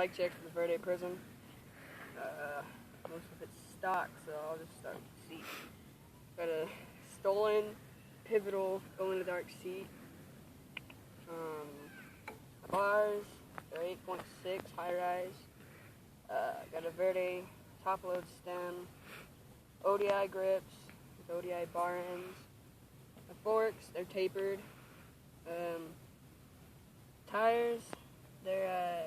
bike check for the Verde Prism. Most of it's stock, so I'll just start with the seat. Got a stolen pivotal glow-in-the-dark seat. Bars, they're 8.6 high-rise. Got a Verde top-load stem. ODI grips with ODI bar ends. The forks, they're tapered. Tires, they're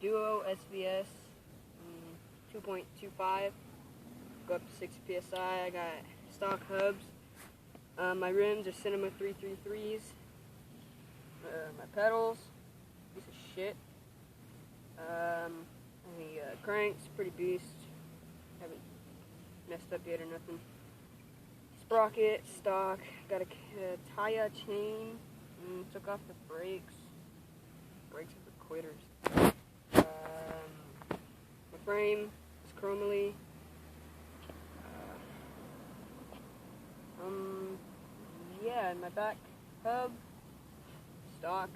Duo SVS 2.25. Go up to 60 psi. I got stock hubs. My rims are Cinema 333s. My pedals, piece of shit. The cranks, pretty beast. Haven't messed up yet or nothing. Sprocket, stock. Got a Taya chain. Took off the brakes. Brakes are for quitters. My frame is chromaly. Yeah, my back hub, stock.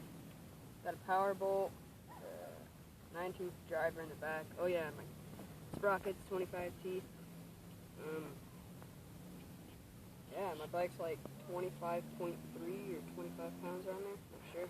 Got a power bolt. 9-tooth driver in the back. Oh yeah, my sprockets, 25 teeth. Yeah, my bike's like 25.3 or 25 pounds around there. Not sure.